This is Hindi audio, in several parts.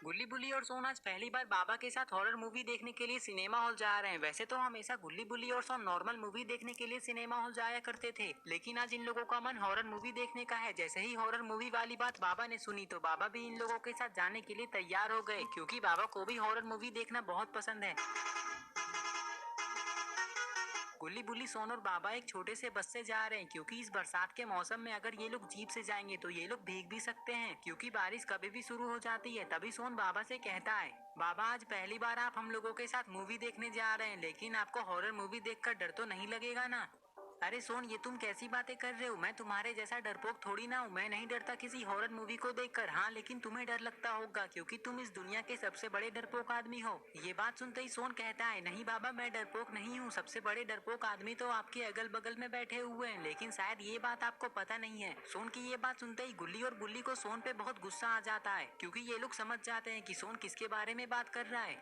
गुल्ली बुल्ली और सोन आज पहली बार बाबा के साथ हॉरर मूवी देखने के लिए सिनेमा हॉल जा रहे हैं। वैसे तो हमेशा गुल्ली बुल्ली और सोन नॉर्मल मूवी देखने के लिए सिनेमा हॉल जाया करते थे, लेकिन आज इन लोगों का मन हॉरर मूवी देखने का है। जैसे ही हॉरर मूवी वाली बात बाबा ने सुनी तो बाबा भी इन लोगों के साथ जाने के लिए तैयार हो गए, क्योंकि बाबा को भी हॉरर मूवी देखना बहुत पसंद है। गुल्ली बुल्ली सोन और बाबा एक छोटे से बस से जा रहे हैं, क्योंकि इस बरसात के मौसम में अगर ये लोग जीप से जाएंगे तो ये लोग भीग भी सकते हैं, क्योंकि बारिश कभी भी शुरू हो जाती है। तभी सोन बाबा से कहता है, बाबा आज पहली बार आप हम लोगों के साथ मूवी देखने जा रहे हैं, लेकिन आपको हॉरर मूवी देखकर डर तो नहीं लगेगा ना? अरे सोन, ये तुम कैसी बातें कर रहे हो? मैं तुम्हारे जैसा डरपोक थोड़ी ना हूँ। मैं नहीं डरता किसी हॉरर मूवी को देखकर। हाँ, लेकिन तुम्हें डर लगता होगा, क्योंकि तुम इस दुनिया के सबसे बड़े डरपोक आदमी हो। ये बात सुनते ही सोन कहता है, नहीं बाबा, मैं डरपोक नहीं हूँ। सबसे बड़े डरपोक आदमी तो आपके अगल बगल में बैठे हुए हैं, लेकिन शायद ये बात आपको पता नहीं है। सोन की ये बात सुनते ही गुल्ली और बुल्ली को सोन पे बहुत गुस्सा आ जाता है, क्योंकि ये लोग समझ जाते हैं कि सोन किसके बारे में बात कर रहा है।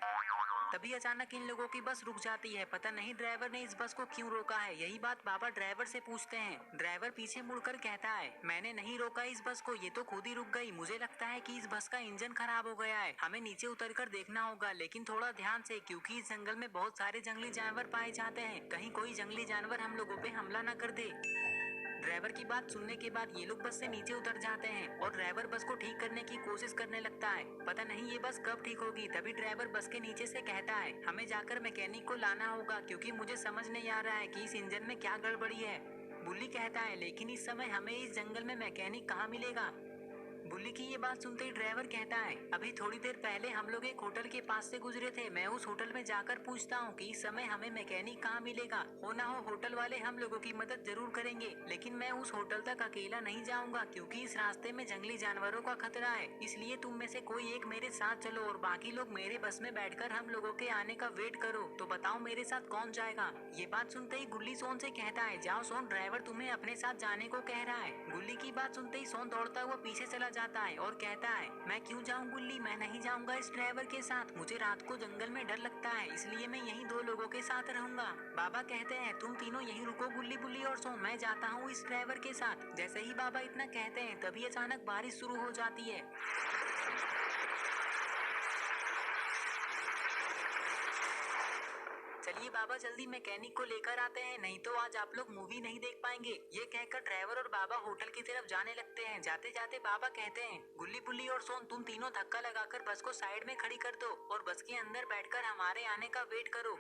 तभी अचानक इन लोगों की बस रुक जाती है। पता नहीं ड्राइवर ने इस बस को क्यों रोका है। यही बात बाबा ड्राइवर से पूछते हैं। ड्राइवर पीछे मुड़कर कहता है, मैंने नहीं रोका इस बस को, ये तो खुद ही रुक गई। मुझे लगता है कि इस बस का इंजन खराब हो गया है। हमें नीचे उतरकर देखना होगा, लेकिन थोड़ा ध्यान से, क्योंकि इस जंगल में बहुत सारे जंगली जानवर पाए जाते हैं। कहीं कोई जंगली जानवर हम लोगों पे हमला न कर दे। ड्राइवर की बात सुनने के बाद ये लोग बस से नीचे उतर जाते हैं और ड्राइवर बस को ठीक करने की कोशिश करने लगता है। पता नहीं ये बस कब ठीक होगी। तभी ड्राइवर बस के नीचे से कहता है, हमें जाकर मैकेनिक को लाना होगा, क्योंकि मुझे समझ नहीं आ रहा है कि इस इंजन में क्या गड़बड़ी है। बुल्ली कहता है, लेकिन इस समय हमें इस जंगल में मैकेनिक कहाँ मिलेगा? बुल्ली की ये बात सुनते ही ड्राइवर कहता है, अभी थोड़ी देर पहले हम लोग एक होटल के पास से गुजरे थे। मैं उस होटल में जाकर पूछता हूँ कि इस समय हमें मैकेनिक कहाँ मिलेगा। हो ना हो होटल वाले हम लोगों की मदद जरूर करेंगे, लेकिन मैं उस होटल तक अकेला नहीं जाऊंगा, क्योंकि इस रास्ते में जंगली जानवरों का खतरा है। इसलिए तुम में से कोई एक मेरे साथ चलो और बाकी लोग मेरे बस में बैठकर हम लोगों के आने का वेट करो। तो बताओ मेरे साथ कौन जाएगा? ये बात सुनते ही गुल्ली सोन से कहता है, जाओ सोन, ड्राइवर तुम्हें अपने साथ जाने को कह रहा है। गुल्ली की बात सुनते ही सोन दौड़ता हुआ पीछे चला जाता है और कहता है, मैं क्यों जाऊं गुल्ली, मैं नहीं जाऊंगा इस ड्राइवर के साथ। मुझे रात को जंगल में डर लगता है, इसलिए मैं यहीं दो लोगों के साथ रहूंगा। बाबा कहते हैं, तुम तीनों यहीं रुको गुल्ली बुल्ली और सोन, मैं जाता हूँ इस ड्राइवर के साथ। जैसे ही बाबा इतना कहते हैं तभी अचानक बारिश शुरू हो जाती है। चलिए बाबा, जल्दी मैकेनिक को लेकर आते हैं, नहीं तो आज आप लोग मूवी नहीं देख पाएंगे। ये कहकर ड्राइवर और बाबा होटल की तरफ जाने लगते हैं। जाते जाते बाबा कहते हैं, गुल्ली बुल्ली और सोन, तुम तीनों धक्का लगाकर बस को साइड में खड़ी कर दो और बस के अंदर बैठकर हमारे आने का वेट करो।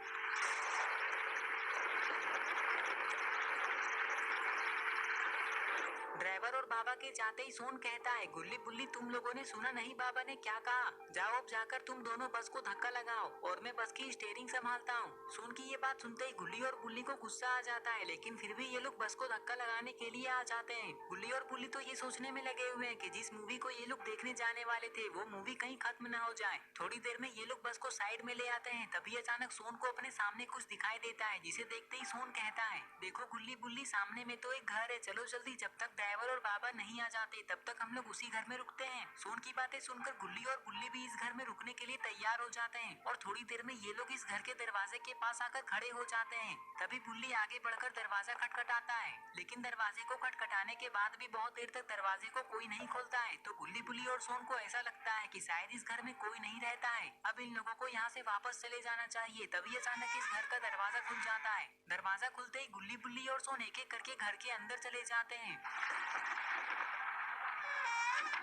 ड्राइवर और बाबा के जाते ही सोन कहता है, गुल्ली बुल्ली, तुम लोगों ने सुना नहीं बाबा ने क्या कहा? जाओ अब जाकर तुम दोनों बस को धक्का लगाओ और मैं बस की स्टीयरिंग संभालता हूँ। सोन की ये बात सुनते ही गुल्ली और बुल्ली को गुस्सा आ जाता है, लेकिन फिर भी ये लोग बस को धक्का लगाने के लिए आ जाते हैं। गुल्ली और बुल्ली तो ये सोचने में लगे हुए हैं कि जिस मूवी को ये लोग देखने जाने वाले थे वो मूवी कहीं खत्म न हो जाए। थोड़ी देर में ये लोग बस को साइड में ले आते हैं। तभी अचानक सोन को अपने सामने कुछ दिखाई देता है, जिसे देखते ही सोन कहता है, देखो गुल्ली बुल्ली, सामने में तो एक घर है। चलो जल्दी, जब तक ड्राइवर और बाबा नहीं आ जाते तब तक हम लोग उसी घर में रुकते हैं। सोन की बातें सुनकर गुल्ली और बुल्ली भी इस घर में रुकने के लिए तैयार हो जाते हैं और थोड़ी देर में ये लोग इस घर के दरवाजे के पास आकर खड़े हो जाते हैं। तभी बुल्ली आगे बढ़कर दरवाजा खटखटाता है, लेकिन दरवाजे को खटखटाने के बाद भी बहुत देर तक दरवाजे को कोई नहीं खोलता है। तो गुल्ली बुल्ली और सोन को ऐसा लगता है कि शायद इस घर में कोई नहीं रहता है, अब इन लोगों को यहाँ से वापस चले जाना चाहिए। तभी अचानक इस घर का दरवाजा खुल जाता है। दरवाजा खुलते ही गुल्ली बुल्ली और सोन एक एक करके घर के अंदर चले जाते हैं।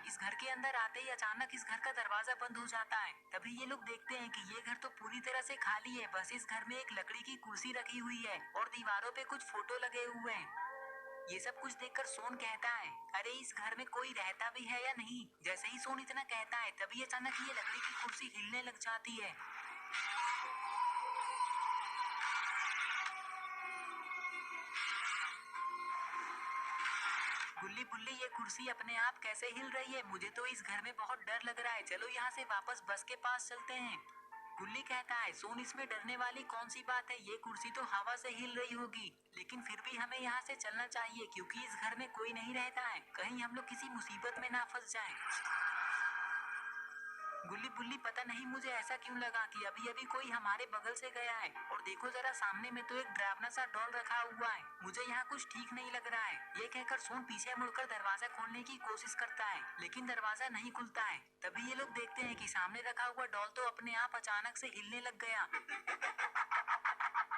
इस घर के अंदर आते ही अचानक इस घर का दरवाजा बंद हो जाता है। तभी ये लोग देखते हैं कि ये घर तो पूरी तरह से खाली है। बस इस घर में एक लकड़ी की कुर्सी रखी हुई है और दीवारों पे कुछ फोटो लगे हुए हैं। ये सब कुछ देखकर सोन कहता है, अरे इस घर में कोई रहता भी है या नहीं? जैसे ही सोन इतना कहता है तभी अचानक ये लकड़ी की कुर्सी हिलने लग जाती है। गुल्ली बुल्ली, ये कुर्सी अपने आप कैसे हिल रही है? मुझे तो इस घर में बहुत डर लग रहा है। चलो यहाँ से वापस बस के पास चलते हैं। गुल्ली कहता है, सोन, इसमें डरने वाली कौन सी बात है? ये कुर्सी तो हवा से हिल रही होगी, लेकिन फिर भी हमें यहाँ से चलना चाहिए, क्योंकि इस घर में कोई नहीं रहता है। कहीं हम लोग किसी मुसीबत में ना फंस जाएं। गुल्ली बुल्ली पता नहीं मुझे ऐसा क्यों लगा कि अभी अभी कोई हमारे बगल से गया है। और देखो जरा सामने में तो एक डरावना सा डॉल रखा हुआ है। मुझे यहाँ कुछ ठीक नहीं लग रहा है। ये कहकर सोन पीछे मुड़कर दरवाजा खोलने की कोशिश करता है, लेकिन दरवाजा नहीं खुलता है। तभी ये लोग देखते हैं कि सामने रखा हुआ डॉल तो अपने आप अचानक से हिलने लग गया।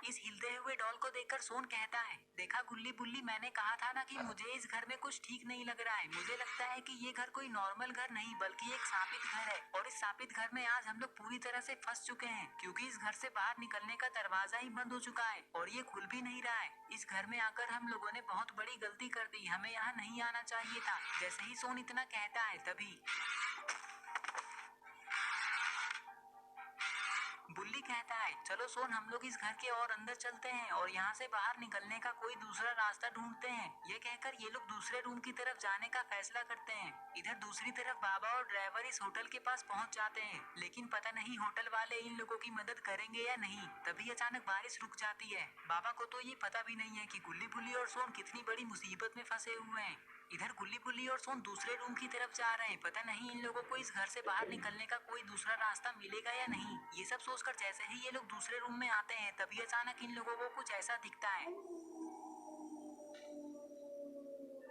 इस हिलते हुए डॉल को देखकर सोन कहता है, देखा गुल्ली बुल्ली, मैंने कहा था ना कि मुझे इस घर में कुछ ठीक नहीं लग रहा है। मुझे लगता है कि ये घर कोई नॉर्मल घर नहीं बल्कि एक शापित घर है। और इस शापित घर में आज हम लोग पूरी तरह से फंस चुके हैं, क्योंकि इस घर से बाहर निकलने का दरवाजा ही बंद हो चुका है और ये खुल भी नहीं रहा है। इस घर में आकर हम लोगों ने बहुत बड़ी गलती कर दी, हमें यहाँ नहीं आना चाहिए था। जैसे ही सोन इतना कहता है तभी बुल्ली कहता है, चलो सोन हम लोग इस घर के और अंदर चलते हैं और यहाँ से बाहर निकलने का कोई दूसरा रास्ता ढूंढते हैं। ये कहकर ये लोग दूसरे रूम की तरफ जाने का फैसला करते हैं। इधर दूसरी तरफ बाबा और ड्राइवर इस होटल के पास पहुँच जाते हैं, लेकिन पता नहीं होटल वाले इन लोगों की मदद करेंगे या नहीं। तभी अचानक बारिश रुक जाती है। बाबा को तो ये पता भी नहीं है कि गुल्ली बुल्ली और सोन कितनी बड़ी मुसीबत में फंसे हुए हैं। इधर गुल्ली बुल्ली और सोन दूसरे रूम की तरफ जा रहे हैं। पता नहीं इन लोगों को इस घर से बाहर निकलने का कोई दूसरा रास्ता मिलेगा या नहीं। ये सब सोचकर जैसे ही ये लोग दूसरे रूम में आते हैं तभी अचानक इन लोगों को कुछ ऐसा दिखता है।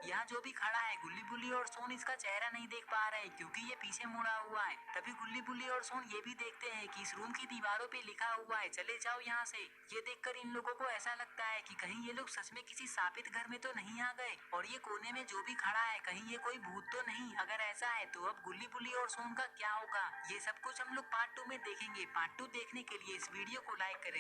यहाँ जो भी खड़ा है गुल्ली बुल्ली और सोन इसका चेहरा नहीं देख पा रहे क्योंकि ये पीछे मुड़ा हुआ है। तभी गुल्ली बुल्ली और सोन ये भी देखते हैं कि इस रूम की दीवारों पे लिखा हुआ है, चले जाओ यहाँ से। ये देखकर इन लोगों को ऐसा लगता है कि कहीं ये लोग सच में किसी शापित घर में तो नहीं आ गए। और ये कोने में जो भी खड़ा है कहीं ये कोई भूत तो नहीं। अगर ऐसा है तो अब गुल्ली बुल्ली और सोन का क्या होगा, ये सब कुछ हम लोग पार्ट 2 में देखेंगे। पार्ट 2 देखने के लिए इस वीडियो को लाइक करें।